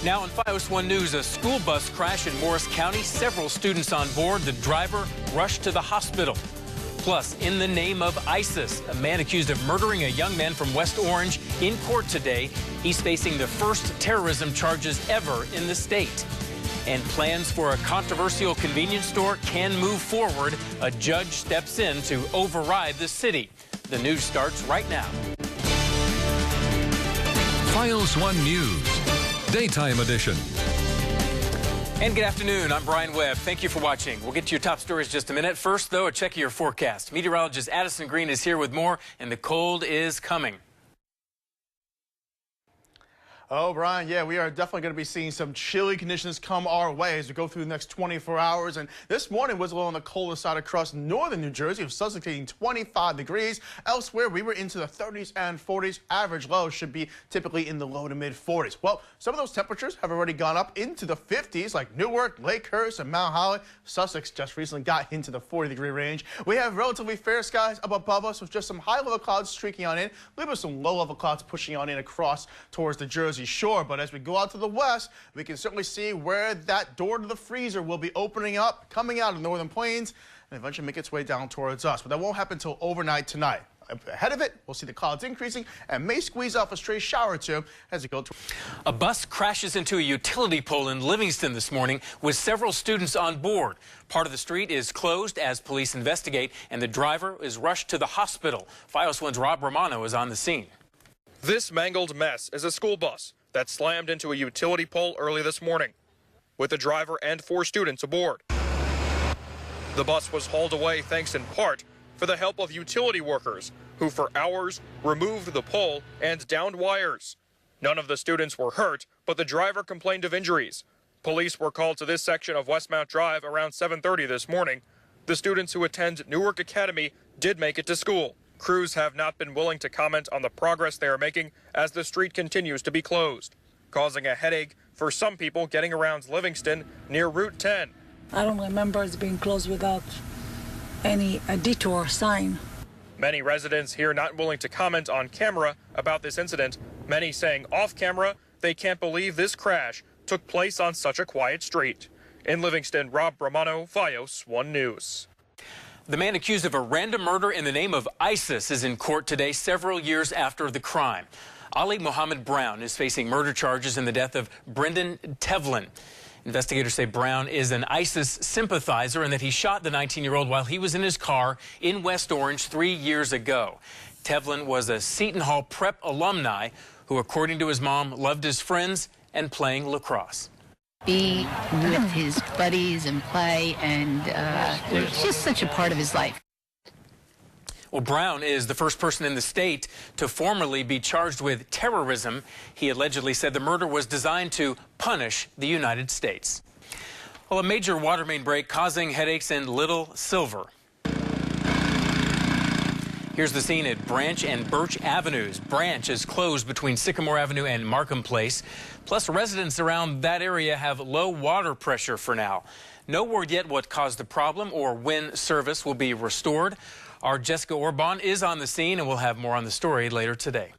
Now on fios1 News, a school bus crash in Morris County. Several students on board. The driver rushed to the hospital. Plus, in the name of ISIS, a man accused of murdering a young man from West Orange in court today. He's facing the first terrorism charges ever in the state. And plans for a controversial convenience store can move forward. A judge steps in to override the city. The news starts right now. fios1 News, Daytime Edition. And good afternoon, I'm Brian Webb. Thank you for watching. We'll get to your top stories in just a minute. First, though, a check of your forecast. Meteorologist Addison Green is here with more, and the cold is coming. Oh, Brian, yeah, we are definitely going to be seeing some chilly conditions come our way as we go through the next 24 hours. And this morning was a little on the colder side across northern New Jersey, with Sussex hitting 25 degrees. Elsewhere, we were into the 30s and 40s. Average lows should be typically in the low to mid 40s. Well, some of those temperatures have already gone up into the 50s, like Newark, Lakehurst, and Mount Holly. Sussex just recently got into the 40-degree range. We have relatively fair skies up above us with just some high-level clouds streaking on in, leaving some low-level clouds pushing on in across towards the Jersey Shore. But as we go out to the west, we can certainly see where that door to the freezer will be opening up, coming out of the northern plains, and eventually make its way down towards us. But that won't happen until overnight tonight. Ahead of it, we'll see the clouds increasing and may squeeze off a stray shower or two as it goes. A bus crashes into a utility pole in Livingston this morning with several students on board. Part of the street is closed as police investigate, and the driver is rushed to the hospital. fios1's Rob Romano is on the scene. This mangled mess is a school bus that slammed into a utility pole early this morning, with the driver and 4 students aboard. The bus was hauled away thanks in part for the help of utility workers, who for hours removed the pole and downed wires. None of the students were hurt, but the driver complained of injuries. Police were called to this section of Westmount Drive around 7:30 this morning. The students who attend Newark Academy did make it to school. Crews have not been willing to comment on the progress they are making as the street continues to be closed, causing a headache for some people getting around Livingston near Route 10. I don't remember it's being closed without any detour sign. Many residents here not willing to comment on camera about this incident, many saying off camera they can't believe this crash took place on such a quiet street. In Livingston, Rob Romano, fios1 News. The man accused of a random murder in the name of ISIS is in court today, several years after the crime. Ali Mohammed Brown is facing murder charges in the death of Brendan Tevlin. Investigators say Brown is an ISIS sympathizer and that he shot the 19-year-old while he was in his car in West Orange 3 years ago. Tevlin was a Seton Hall Prep alumni who, according to his mom, loved his friends and playing lacrosse. Be with his buddies and play, and it's just such a part of his life. Well, Brown is the first person in the state to formally be charged with terrorism. He allegedly said the murder was designed to punish the United States. Well, a major water main break causing headaches in Little Silver. Here's the scene at Branch and Birch Avenues. Branch is closed between Sycamore Avenue and Markham Place. Plus, residents around that area have low water pressure for now. No word yet what caused the problem or when service will be restored. Our Jessica Orban is on the scene, and we'll have more on the story later today.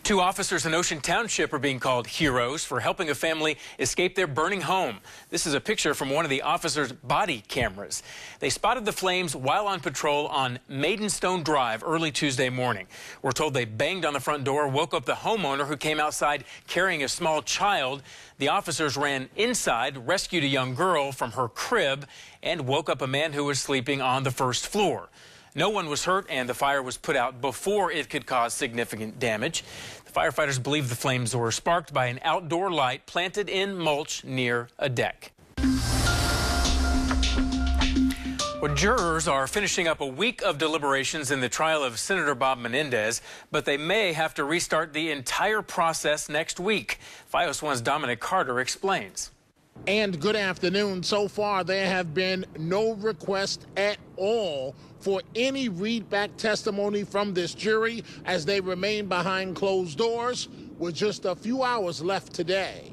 2 officers in Ocean Township are being called heroes for helping a family escape their burning home. This is a picture from one of the officers' body cameras. They spotted the flames while on patrol on Maidenstone Drive early Tuesday morning. We're told they banged on the front door, woke up the homeowner who came outside carrying a small child. The officers ran inside, rescued a young girl from her crib, and woke up a man who was sleeping on the first floor. No one was hurt, and the fire was put out before it could cause significant damage. The firefighters believe the flames were sparked by an outdoor light planted in mulch near a deck. Well, jurors are finishing up a week of deliberations in the trial of Senator Bob Menendez, but they may have to restart the entire process next week. fios1's Dominic Carter explains. And good afternoon. So far, there have been no requests at all for any readback testimony from this jury as they remain behind closed doors with just a few hours left today.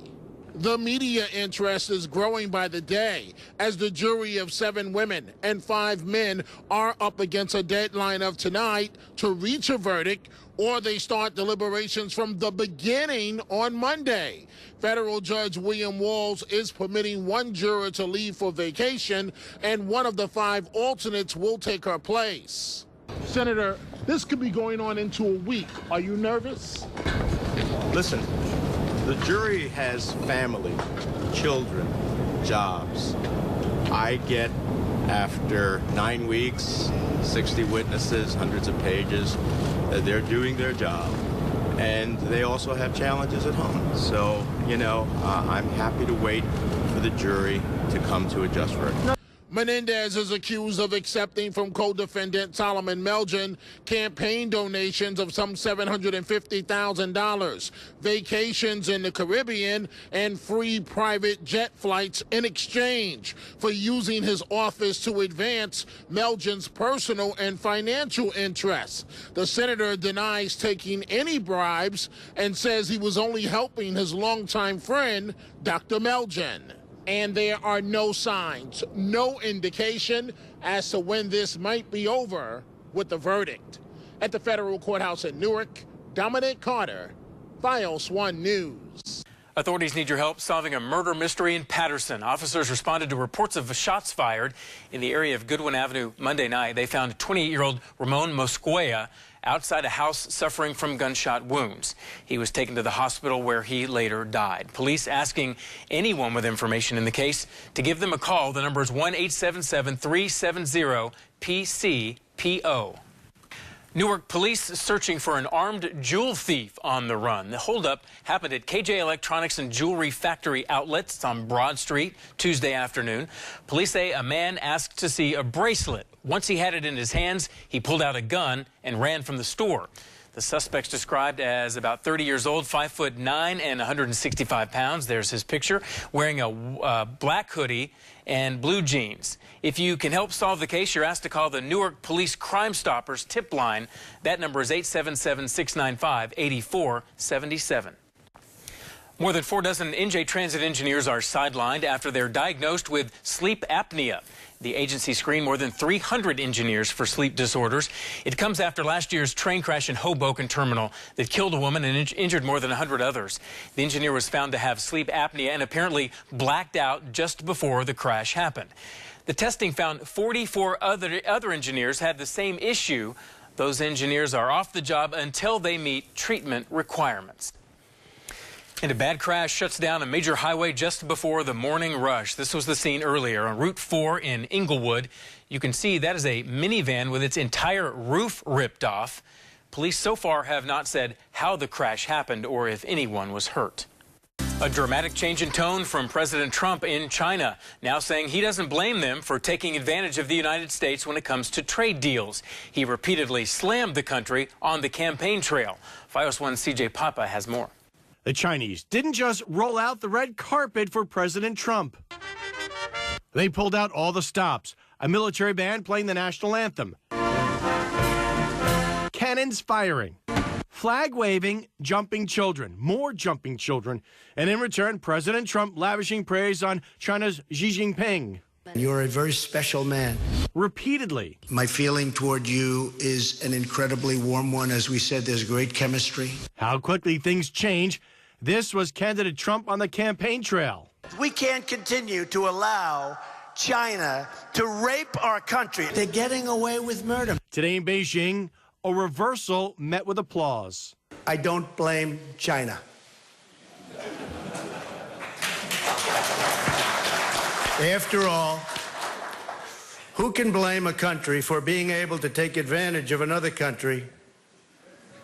The media interest is growing by the day as the jury of 7 women and 5 men are up against a deadline of tonight to reach a verdict, or they start deliberations from the beginning on Monday. Federal Judge William Walls is permitting 1 juror to leave for vacation, and 1 of the 5 alternates will take her place. Senator, this could be going on into a week. Are you nervous? Listen, the jury has family, children, jobs. I get, after 9 weeks, 60 witnesses, hundreds of pages, they're doing their job. And they also have challenges at home. So, I'm happy to wait for the jury to come to a just verdict. Menendez is accused of accepting from co-defendant Solomon Melgen campaign donations of some $750,000, vacations in the Caribbean, and free private jet flights in exchange for using his office to advance Melgen's personal and financial interests. The senator denies taking any bribes and says he was only helping his longtime friend, Dr. Melgen. And there are no signs, no indication as to when this might be over with the verdict. At the federal courthouse in Newark, Dominic Carter, fios1 News. Authorities need your help solving a murder mystery in Patterson. Officers responded to reports of shots fired in the area of Goodwin Avenue Monday night. They found 28-year-old Ramon Mosqueda outside a house suffering from gunshot wounds. He was taken to the hospital where he later died. Police asking anyone with information in the case to give them a call. The number is 1-877-370-PCPO. Newark police searching for an armed jewel thief on the run. The holdup happened at KJ Electronics and Jewelry Factory Outlets on Broad Street Tuesday afternoon. Police say a man asked to see a bracelet. Once he had it in his hands, he pulled out a gun and ran from the store. The suspect's described as about 30 years old, 5'9" and 165 pounds. There's his picture, wearing a black hoodie and blue jeans. If you can help solve the case, you're asked to call the Newark Police Crime Stoppers tip line. That number is 877-695-8477. More than 4 dozen NJ Transit engineers are sidelined after they're diagnosed with sleep apnea. The agency screened more than 300 engineers for sleep disorders. It comes after last year's train crash in Hoboken Terminal that killed a woman and injured more than 100 others. The engineer was found to have sleep apnea and apparently blacked out just before the crash happened. The testing found 44 other engineers had the same issue. Those engineers are off the job until they meet treatment requirements. And a bad crash shuts down a major highway just before the morning rush. This was the scene earlier on Route 4 in Inglewood. You can see that is a minivan with its entire roof ripped off. Police so far have not said how the crash happened or if anyone was hurt. A dramatic change in tone from President Trump in China, now saying he doesn't blame them for taking advantage of the United States when it comes to trade deals. He repeatedly slammed the country on the campaign trail. fios1's CJ Papa has more. The Chinese didn't just roll out the red carpet for President Trump. They pulled out all the stops, a military band playing the national anthem, cannons firing, flag waving, jumping children, more jumping children, and in return, President Trump lavishing praise on China's Xi Jinping. You're a very special man. Repeatedly. My feeling toward you is an incredibly warm one. As we said, there's great chemistry. How quickly things change. This was candidate Trump on the campaign trail. We can't continue to allow China to rape our country. They're getting away with murder. Today in Beijing, a reversal met with applause. I don't blame China. After all, who can blame a country for being able to take advantage of another country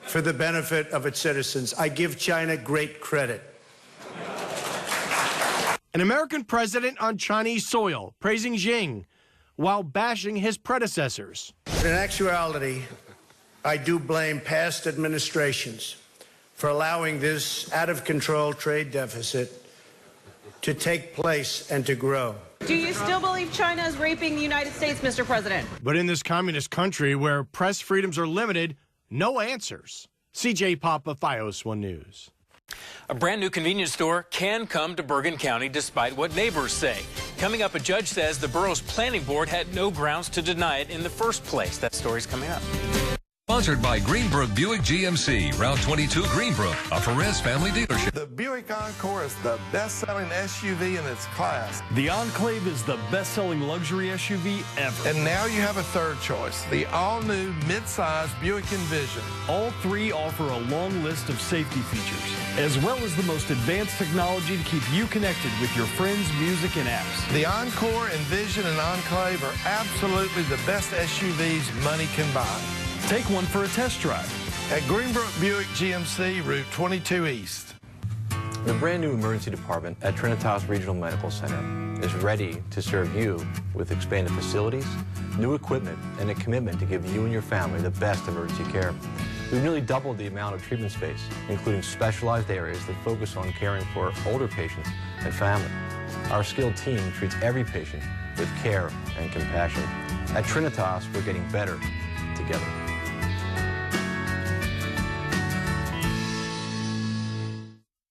for the benefit of its citizens? I give China great credit. An American president on Chinese soil praising Xi while bashing his predecessors. In actuality, I do blame past administrations for allowing this out-of-control trade deficit to take place and to grow. Do you still believe China is raping the United States, Mr. President? But in this communist country where press freedoms are limited, no answers. CJ Papa, fios1 News. A brand new convenience store can come to Bergen County despite what neighbors say. Coming up, a judge says the borough's planning board had no grounds to deny it in the first place. That story's coming up. Sponsored by Greenbrook Buick GMC, Route 22 Greenbrook, a Perez family dealership. The Buick Encore is the best-selling SUV in its class. The Enclave is the best-selling luxury SUV ever. And now you have a third choice, the all-new mid-size Buick Envision. All three offer a long list of safety features, as well as the most advanced technology to keep you connected with your friends, music, and apps. The Encore, Envision, and Enclave are absolutely the best SUVs money can buy. Take one for a test drive at Greenbrook Buick GMC, Route 22 East. The brand new emergency department at Trinitas Regional Medical Center is ready to serve you with expanded facilities, new equipment, and a commitment to give you and your family the best emergency care. We've nearly doubled the amount of treatment space, including specialized areas that focus on caring for older patients and family. Our skilled team treats every patient with care and compassion. At Trinitas, we're getting better together.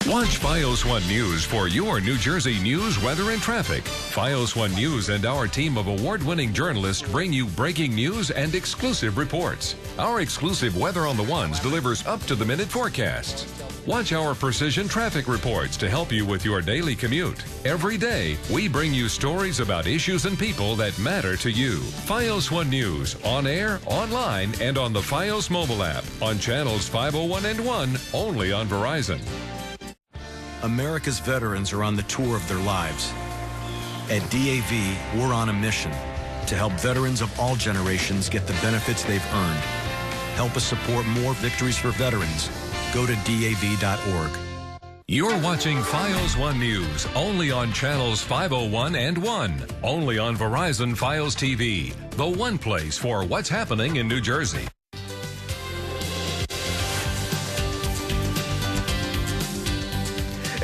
Watch fios1 News for your New Jersey news, weather, and traffic. fios1 News and our team of award-winning journalists bring you breaking news and exclusive reports. Our exclusive Weather on the Ones delivers up-to-the-minute forecasts. Watch our precision traffic reports to help you with your daily commute. Every day, we bring you stories about issues and people that matter to you. fios1 News, on air, online, and on the Fios mobile app, on channels 501 and 1, only on Verizon. America's veterans are on the tour of their lives. At DAV, we're on a mission to help veterans of all generations get the benefits they've earned. Help us support more victories for veterans. Go to DAV.org. You're watching fios1 News, only on channels 501 and 1, only on Verizon Fios TV, the one place for what's happening in New Jersey.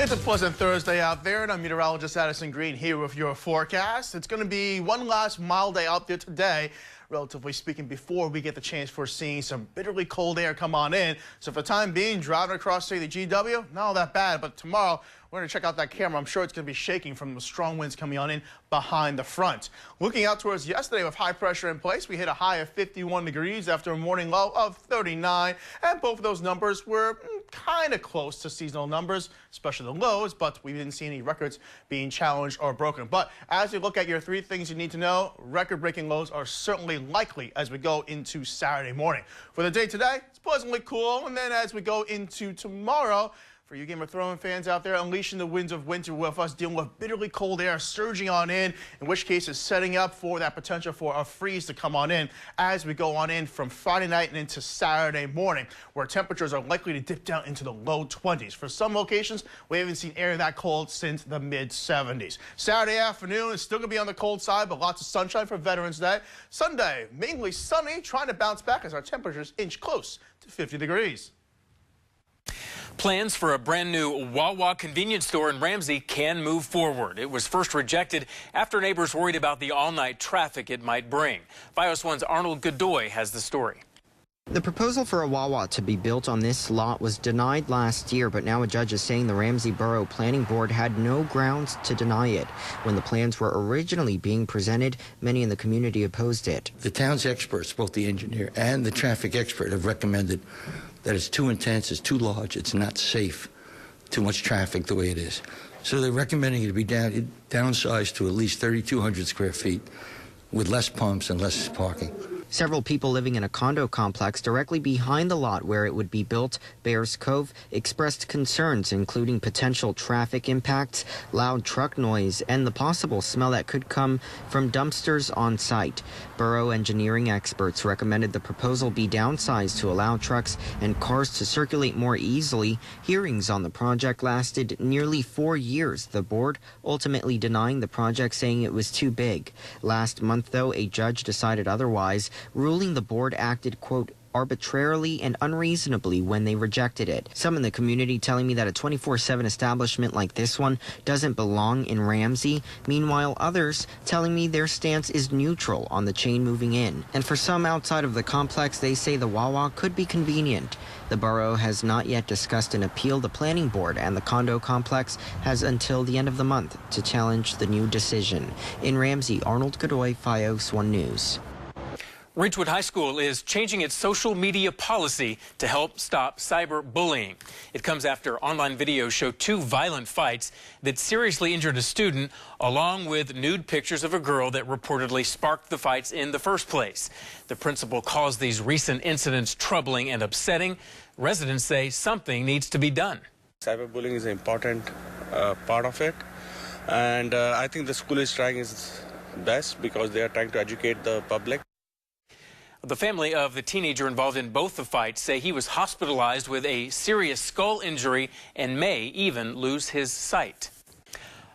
It's a pleasant Thursday out there, and I'm meteorologist Addison Green here with your forecast. It's going to be one last mild day out there today, relatively speaking, before we get the chance for seeing some bitterly cold air come on in. So for the time being, driving across, say, the GW, not all that bad. But tomorrow, we're going to check out that camera. I'm sure it's going to be shaking from the strong winds coming on in behind the front. Looking out towards yesterday with high pressure in place, we hit a high of 51 degrees after a morning low of 39. And both of those numbers were kind of close to seasonal numbers, especially the lows, but we didn't see any records being challenged or broken. But as you look at your three things you need to know, record-breaking lows are certainly likely as we go into Saturday morning. For the day today, it's pleasantly cool, and then as we go into tomorrow, for you Game of Thrones fans out there, unleashing the winds of winter with us, dealing with bitterly cold air surging on in which case is setting up for that potential for a freeze to come on in as we go on in from Friday night and into Saturday morning, where temperatures are likely to dip down into the low 20s. For some locations, we haven't seen air that cold since the mid-70s. Saturday afternoon is still going to be on the cold side, but lots of sunshine for Veterans Day. Sunday, mainly sunny, trying to bounce back as our temperatures inch close to 50 degrees. Plans for a brand new Wawa convenience store in Ramsey can move forward. It was first rejected after neighbors worried about the all-night traffic it might bring. fios1's Arnold Godoy has the story. The proposal for a Wawa to be built on this lot was denied last year, but now a judge is saying the Ramsey Borough Planning Board had no grounds to deny it. When the plans were originally being presented, many in the community opposed it. The town's experts, both the engineer and the traffic expert, have recommended that it's too intense, it's too large, it's not safe, too much traffic the way it is. So they're recommending it to be downsized to at least 3,200 square feet with less pumps and less parking. Several people living in a condo complex directly behind the lot where it would be built, Bears Cove, expressed concerns, including potential traffic impacts, loud truck noise, and the possible smell that could come from dumpsters on site. Borough engineering experts recommended the proposal be downsized to allow trucks and cars to circulate more easily. Hearings on the project lasted nearly 4 years, the board ultimately denying the project, saying it was too big. Last month, though, a judge decided otherwise, ruling the board acted, quote, arbitrarily and unreasonably when they rejected it. Some in the community telling me that a 24/7 establishment like this one doesn't belong in Ramsey. Meanwhile, others telling me their stance is neutral on the chain moving in. And for some outside of the complex, they say the Wawa could be convenient. The borough has not yet discussed an appeal. The planning board and the condo complex has until the end of the month to challenge the new decision. In Ramsey, Arnold Godoy, fios1 News. Ridgewood High School is changing its social media policy to help stop cyberbullying. It comes after online videos show 2 violent fights that seriously injured a student, along with nude pictures of a girl that reportedly sparked the fights in the first place. The principal calls these recent incidents troubling and upsetting. Residents say something needs to be done. Cyberbullying is an important part of it, and I think the school is trying its best because they are trying to educate the public. The family of the teenager involved in both the fights say he was hospitalized with a serious skull injury and may even lose his sight.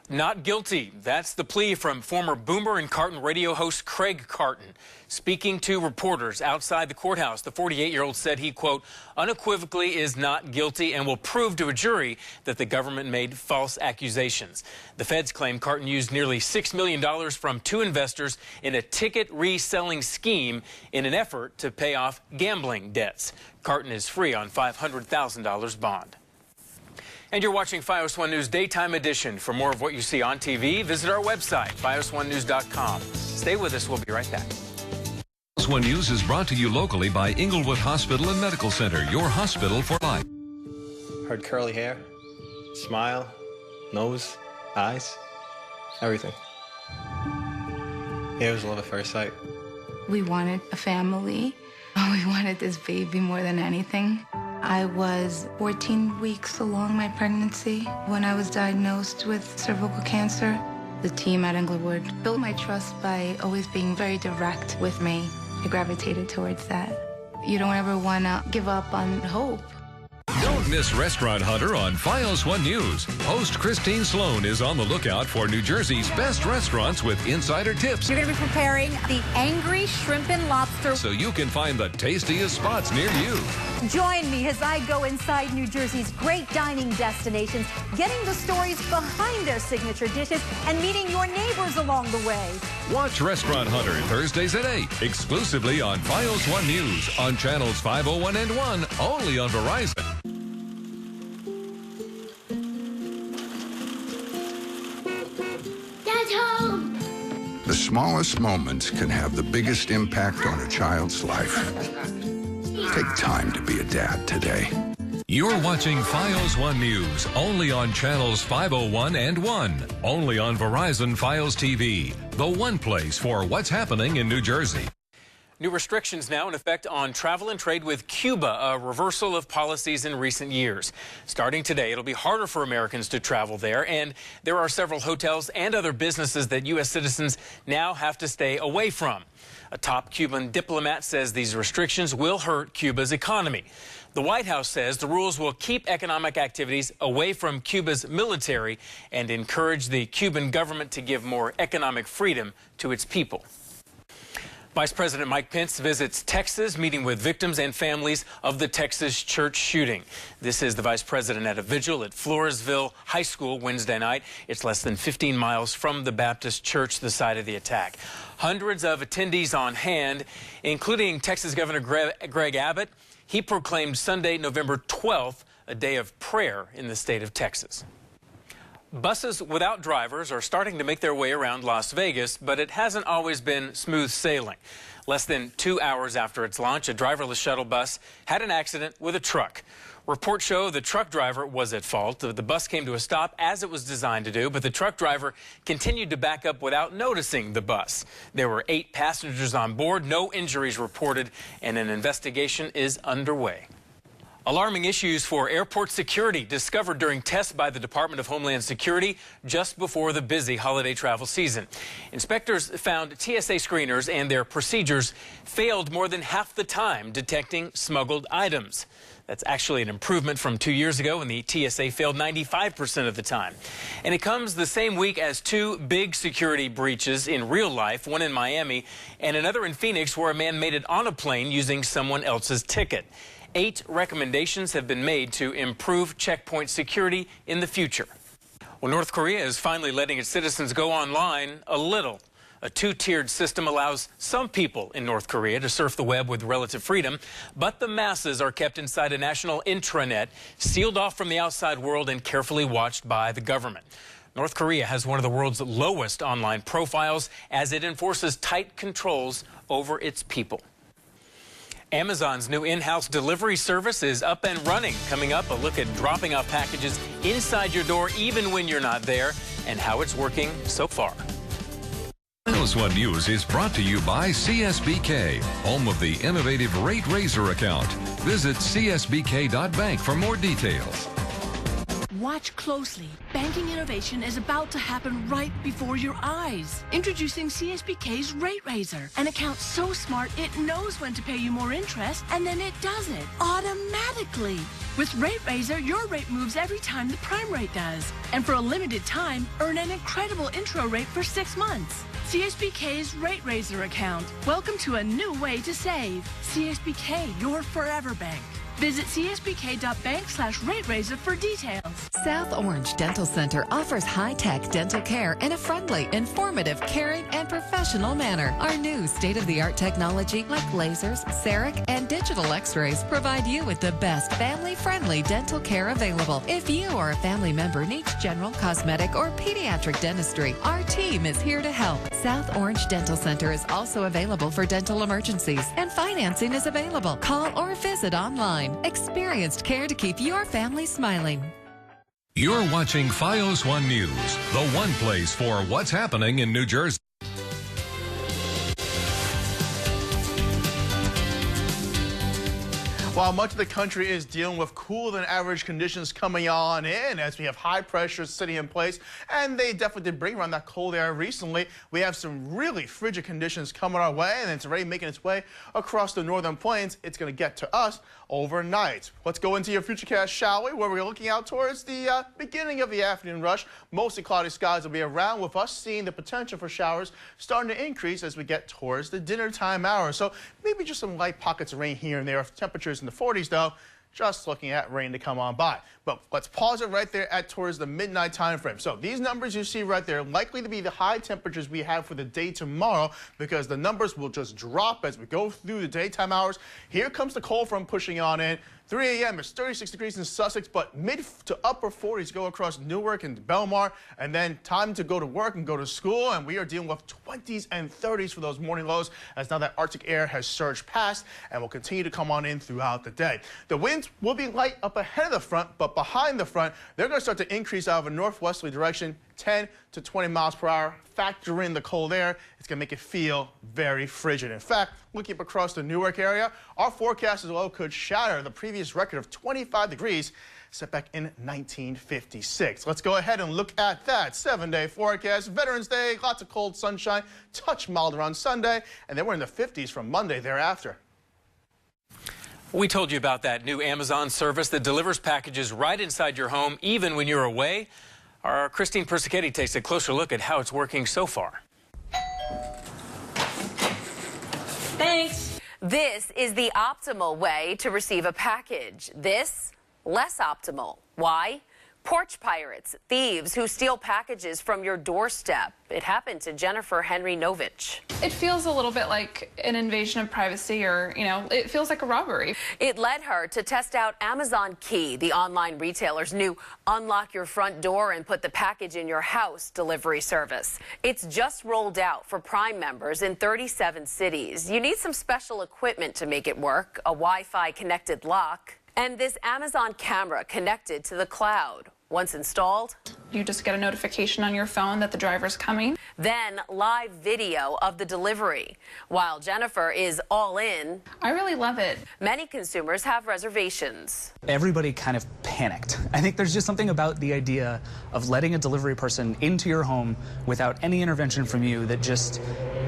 Not guilty. That's the plea from former Boomer and Carton radio host Craig Carton. Speaking to reporters outside the courthouse, the 48-year-old said he, quote, unequivocally is not guilty and will prove to a jury that the government made false accusations. The feds claim Carton used nearly $6 million from 2 investors in a ticket reselling scheme in an effort to pay off gambling debts. Carton is free on $500,000 bond. And you're watching fios1 News Daytime Edition. For more of what you see on TV, visit our website, fios1news.com. Stay with us. We'll be right back. fios1 News is brought to you locally by Inglewood Hospital and Medical Center, your hospital for life. Heard curly hair, smile, nose, eyes, everything. It was love at first sight. We wanted a family. We wanted this baby more than anything. I was 14 weeks along my pregnancy when I was diagnosed with cervical cancer. The team at Inglewood built my trust by always being very direct with me. I gravitated towards that. You don't ever want to give up on hope. Don't miss Restaurant Hunter on fios1 News. Host Christine Sloan is on the lookout for New Jersey's best restaurants with insider tips. You're going to be preparing the Angry Shrimp and Lobster, so you can find the tastiest spots near you. Join me as I go inside New Jersey's great dining destinations, getting the stories behind their signature dishes and meeting your neighbors along the way. Watch Restaurant Hunter Thursdays at 8, exclusively on fios1 News on channels 501 and 1, only on Verizon. The smallest moments can have the biggest impact on a child's life. Take time to be a dad today. You're watching fios1 News, only on channels 501 and 1, only on Verizon Fios TV, the one place for what's happening in New Jersey. New restrictions now in effect on travel and trade with Cuba, a reversal of policies in recent years. Starting today, it'll be harder for Americans to travel there, and there are several hotels and other businesses that U.S. citizens now have to stay away from. A top Cuban diplomat says these restrictions will hurt Cuba's economy. The White House says the rules will keep economic activities away from Cuba's military and encourage the Cuban government to give more economic freedom to its people. Vice President Mike Pence visits Texas, meeting with victims and families of the Texas church shooting. This is the vice president at a vigil at Floresville High School Wednesday night. It's less than 15 miles from the Baptist church, the site of the attack. Hundreds of attendees on hand, including Texas Governor Greg Abbott. He proclaimed Sunday, November 12th, a day of prayer in the state of Texas. Buses without drivers are starting to make their way around Las Vegas, but it hasn't always been smooth sailing. Less than 2 hours after its launch, a driverless shuttle bus had an accident with a truck. Reports show the truck driver was at fault. The bus came to a stop as it was designed to do, but the truck driver continued to back up without noticing the bus. There were 8 passengers on board, no injuries reported, and an investigation is underway. Alarming issues for airport security discovered during tests by the Department of Homeland Security just before the busy holiday travel season. Inspectors found TSA screeners and their procedures failed more than half the time detecting smuggled items. That's actually an improvement from 2 years ago when the TSA failed 95% of the time. And it comes the same week as two big security breaches in real life, one in Miami and another in Phoenix, where a man made it on a plane using someone else's ticket. 8 recommendations have been made to improve checkpoint security in the future. Well, North Korea is finally letting its citizens go online a little. A 2-tiered system allows some people in North Korea to surf the web with relative freedom, but the masses are kept inside a national intranet, sealed off from the outside world and carefully watched by the government. North Korea has one of the world's lowest online profiles as it enforces tight controls over its people. Amazon's new in-house delivery service is up and running. Coming up, a look at dropping off packages inside your door even when you're not there and how it's working so far. fios1 News is brought to you by CSBK, home of the innovative Rate Raiser account. Visit csbk.bank for more details. Watch closely. Banking innovation is about to happen right before your eyes. Introducing CSBK's Rate Raiser, an account so smart it knows when to pay you more interest, and then it does it automatically. With Rate Raiser, your rate moves every time the prime rate does. And for a limited time, earn an incredible intro rate for 6 months. CSBK's Rate Raiser account. Welcome to a new way to save. CSBK, your forever bank. Visit csbk.bank/rateraiser for details. South Orange Dental Center offers high-tech dental care in a friendly, informative, caring, and professional manner. Our new state-of-the-art technology like lasers, CEREC, and digital x-rays provide you with the best family-friendly dental care available. If you or a family member needs general, cosmetic, or pediatric dentistry, our team is here to help. South Orange Dental Center is also available for dental emergencies, and financing is available. Call or visit online. Experienced care to keep your family smiling. You're watching fios1 News, the one place for what's happening in New Jersey. While much of the country is dealing with cooler than average conditions coming on in as we have high pressure sitting in place, and they definitely did bring around that cold air recently, we have some really frigid conditions coming our way, and it's already making its way across the northern plains. It's going to get to us overnight. Let's go into your futurecast, shall we, where we're looking out towards the beginning of the afternoon rush. Mostly cloudy skies will be around, with us seeing the potential for showers starting to increase as we get towards the dinner time hour. So maybe just some light pockets of rain here and there. Temperatures in the 40s, though, just looking at rain to come on by. But let's pause it right there at towards the midnight time frame. So these numbers you see right there likely to be the high temperatures we have for the day tomorrow, because the numbers will just drop as we go through the daytime hours. Here comes the cold front pushing on in. 3 a.m. it's 36 degrees in Sussex, but mid to upper 40s go across Newark and Belmar, and then time to go to work and go to school, and we are dealing with 20s and 30s for those morning lows as now that Arctic air has surged past and will continue to come on in throughout the day. The winds will be light up ahead of the front, but behind the front, they're going to start to increase out of a northwesterly direction, 10 to 20 miles per hour. Factor in the cold air, it's going to make it feel very frigid. In fact, looking up across the Newark area, our forecast as well could shatter the previous record of 25 degrees set back in 1956. Let's go ahead and look at that 7-day forecast. Veterans Day, lots of cold sunshine, touch milder on Sunday, and then we're in the 50s from Monday thereafter. We told you about that new Amazon service that delivers packages right inside your home, even when you're away. Our Christine Persichetti takes a closer look at how it's working so far. Thanks. This is the optimal way to receive a package. This, less optimal. Why? Porch pirates, thieves who steal packages from your doorstep. It happened to Jennifer Henry Novich. It feels a little bit like an invasion of privacy, or, it feels like a robbery. It led her to test out Amazon Key, the online retailer's new unlock your front door and put the package in your house delivery service. It's just rolled out for Prime members in 37 cities. You need some special equipment to make it work, a Wi-Fi connected lock, and this Amazon camera connected to the cloud. Once installed, you just get a notification on your phone that the driver's coming. Then live video of the delivery. While Jennifer is all in, I really love it. Many consumers have reservations. Everybody kind of panicked. I think there's just something about the idea of letting a delivery person into your home without any intervention from you that just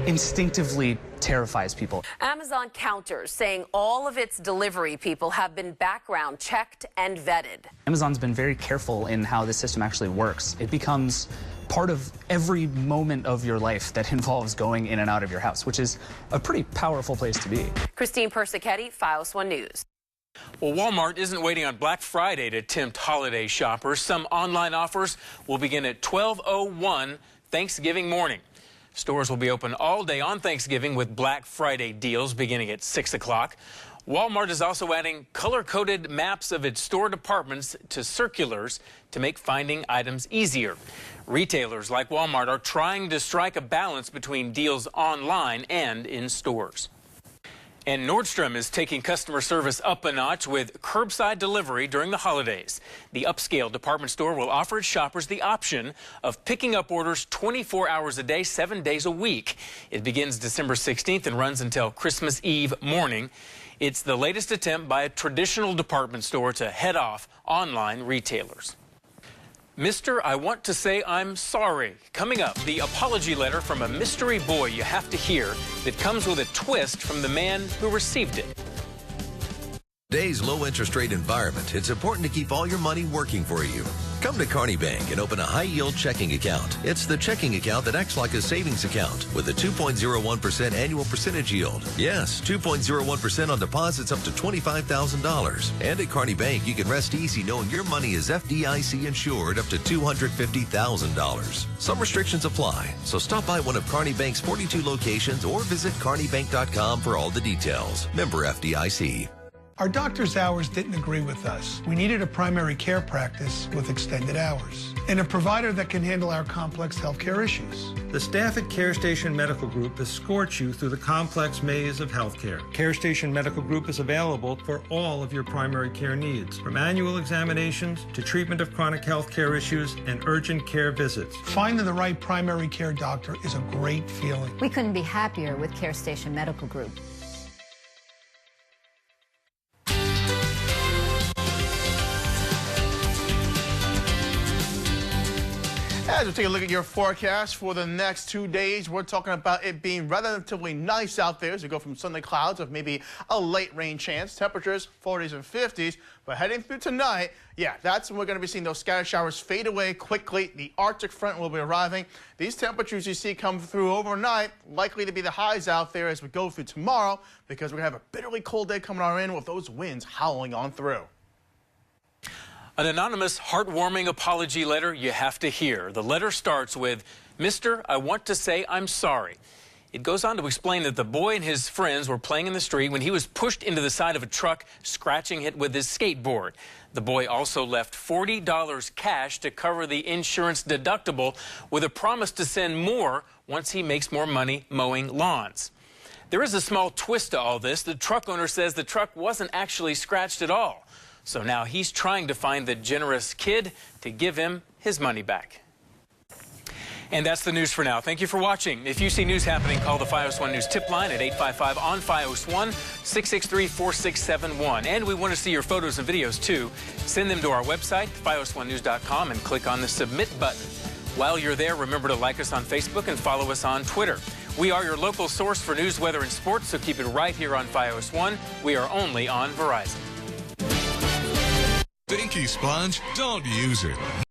instinctively terrifies people. Amazon counters saying all of its delivery people have been background checked and vetted. Amazon's been very careful in how this system actually works. It becomes part of every moment of your life that involves going in and out of your house, which is a pretty powerful place to be. Christine Persichetti, fios1 News. Well, Walmart isn't waiting on Black Friday to tempt holiday shoppers. Some online offers will begin at 12:01 Thanksgiving morning. Stores will be open all day on Thanksgiving with Black Friday deals beginning at 6 o'clock. Walmart is also adding color-coded maps of its store departments to circulars to make finding items easier. Retailers like Walmart are trying to strike a balance between deals online and in stores. And Nordstrom is taking customer service up a notch with curbside delivery during the holidays. The upscale department store will offer its shoppers the option of picking up orders 24 hours a day, 7 days a week. It begins December 16th and runs until Christmas Eve morning. It's the latest attempt by a traditional department store to head off online retailers. Mr. I want to say I'm sorry. Coming up, the apology letter from a mystery boy you have to hear that comes with a twist from the man who received it. Today's low-interest rate environment, it's important to keep all your money working for you. Come to Kearney Bank and open a high-yield checking account. It's the checking account that acts like a savings account with a 2.01% annual percentage yield. Yes, 2.01% on deposits up to $25,000. And at Kearney Bank, you can rest easy knowing your money is FDIC insured up to $250,000. Some restrictions apply, so stop by one of Kearney Bank's 42 locations or visit kearneybank.com for all the details. Member FDIC. Our doctor's hours didn't agree with us. We needed a primary care practice with extended hours and a provider that can handle our complex healthcare issues. The staff at Care Station Medical Group escorts you through the complex maze of healthcare. Care Station Medical Group is available for all of your primary care needs, from annual examinations to treatment of chronic healthcare issues and urgent care visits. Finding the right primary care doctor is a great feeling. We couldn't be happier with Care Station Medical Group. As we take a look at your forecast for the next 2 days, we're talking about it being relatively nice out there as we go from sunny clouds of maybe a late rain chance. Temperatures 40s and 50s. But heading through tonight, yeah, that's when we're going to be seeing those scattered showers fade away quickly. The Arctic front will be arriving. These temperatures you see come through overnight, likely to be the highs out there as we go through tomorrow, because we're going to have a bitterly cold day coming on in with those winds howling on through. An anonymous, heartwarming apology letter you have to hear. The letter starts with, Mr. I want to say I'm sorry. It goes on to explain that the boy and his friends were playing in the street when he was pushed into the side of a truck, scratching it with his skateboard. The boy also left $40 cash to cover the insurance deductible with a promise to send more once he makes more money mowing lawns. There is a small twist to all this. The truck owner says the truck wasn't actually scratched at all. So now he's trying to find the generous kid to give him his money back. And that's the news for now. Thank you for watching. If you see news happening, call the fios1 News tip line at 855 on fios1 663-4671. And we want to see your photos and videos too. Send them to our website, fios1news.com, and click on the submit button. While you're there, remember to like us on Facebook and follow us on Twitter. We are your local source for news, weather, and sports, so keep it right here on Fios 1. We are only on Verizon. Stinky sponge, don't use it.